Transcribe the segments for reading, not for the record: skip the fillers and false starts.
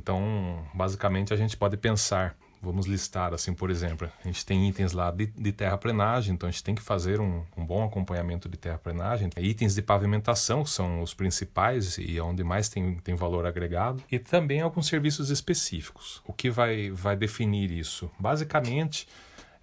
Então, basicamente, a gente pode pensar, vamos listar assim, por exemplo, a gente tem itens lá de terraplenagem, então a gente tem que fazer um bom acompanhamento de terraplenagem. Itens de pavimentação são os principais e onde mais tem valor agregado. E também alguns serviços específicos. O que vai definir isso? Basicamente,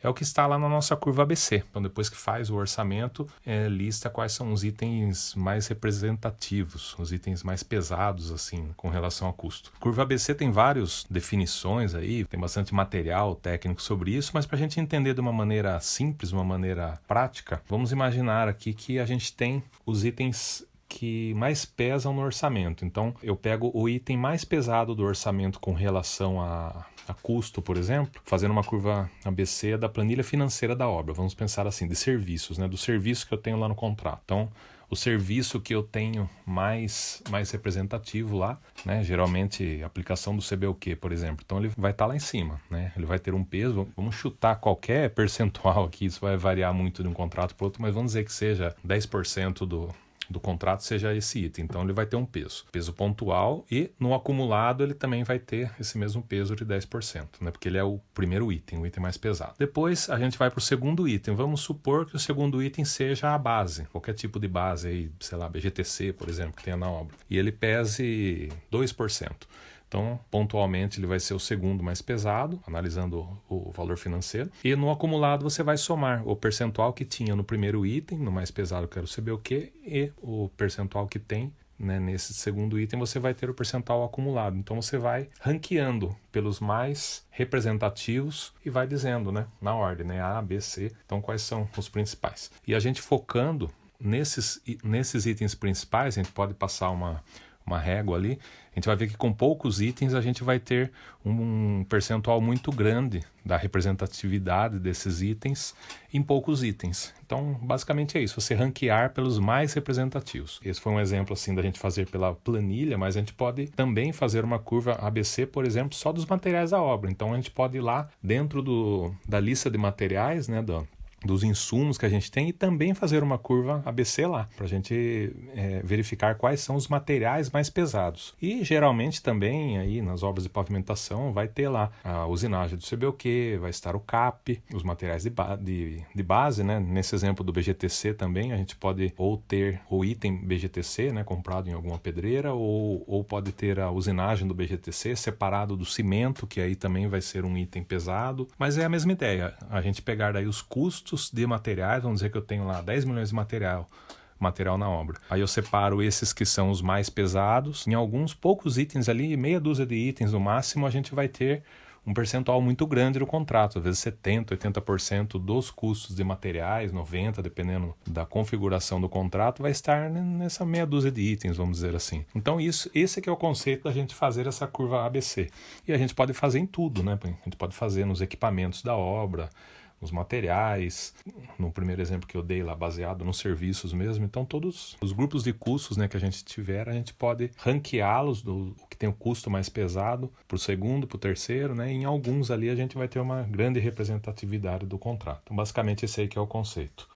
é o que está lá na nossa curva ABC. Então, depois que faz o orçamento, lista quais são os itens mais representativos, os itens mais pesados, assim, com relação ao custo. Curva ABC tem várias definições aí, tem bastante material técnico sobre isso, mas para a gente entender de uma maneira simples, uma maneira prática, vamos imaginar aqui que a gente tem os itens que mais pesam no orçamento. Então, eu pego o item mais pesado do orçamento com relação a custo, por exemplo, fazendo uma curva ABC da planilha financeira da obra. Vamos pensar assim, de serviços, né? Do serviço que eu tenho lá no contrato. Então, o serviço que eu tenho mais representativo lá, né? Geralmente, aplicação do CBUQ, por exemplo. Então, ele vai estar lá em cima, né? Ele vai ter um peso, vamos chutar qualquer percentual aqui, isso vai variar muito de um contrato para outro, mas vamos dizer que seja 10% do contrato seja esse item, então ele vai ter um peso pontual, e no acumulado ele também vai ter esse mesmo peso de 10%, né? Porque ele é o primeiro item, o item mais pesado. Depois a gente vai para o segundo item, vamos supor que o segundo item seja a base, qualquer tipo de base aí, sei lá, BGTC, por exemplo, que tenha na obra, e ele pese 2%. Então, pontualmente, ele vai ser o segundo mais pesado, analisando o valor financeiro. E no acumulado, você vai somar o percentual que tinha no primeiro item, no mais pesado, que era o CBUQ, e o percentual que tem, né, nesse segundo item, você vai ter o percentual acumulado. Então, você vai ranqueando pelos mais representativos e vai dizendo, né, na ordem, né, A, B, C. Então, quais são os principais. E a gente focando nesses itens principais, a gente pode passar uma régua ali, a gente vai ver que com poucos itens a gente vai ter um percentual muito grande da representatividade desses itens em poucos itens. Então, basicamente é isso, você ranquear pelos mais representativos. Esse foi um exemplo assim da gente fazer pela planilha, mas a gente pode também fazer uma curva ABC, por exemplo, só dos materiais da obra. Então, a gente pode ir lá dentro da lista de materiais, né, dos insumos que a gente tem, e também fazer uma curva ABC lá, para a gente verificar quais são os materiais mais pesados. E geralmente também aí nas obras de pavimentação vai ter lá a usinagem do CBUQ, vai estar o CAP, os materiais de base, né? Nesse exemplo do BGTC também a gente pode ou ter o item BGTC, né, comprado em alguma pedreira, ou pode ter a usinagem do BGTC separado do cimento, que aí também vai ser um item pesado, mas é a mesma ideia, a gente pegar daí os custos de materiais, vamos dizer que eu tenho lá 10 milhões de material na obra. Aí eu separo esses que são os mais pesados, em alguns poucos itens ali, meia dúzia de itens no máximo, a gente vai ter um percentual muito grande do contrato, às vezes 70%, 80% dos custos de materiais, 90%, dependendo da configuração do contrato, vai estar nessa meia dúzia de itens, vamos dizer assim. Então esse que é o conceito da gente fazer essa curva ABC. E a gente pode fazer em tudo, né? A gente pode fazer nos equipamentos da obra, os materiais, no primeiro exemplo que eu dei lá, baseado nos serviços mesmo. Então, todos os grupos de custos, né, que a gente tiver, a gente pode ranqueá-los, o que tem o custo mais pesado, para o segundo, para o terceiro, né, e em alguns ali a gente vai ter uma grande representatividade do contrato. Então, basicamente, esse aí que é o conceito.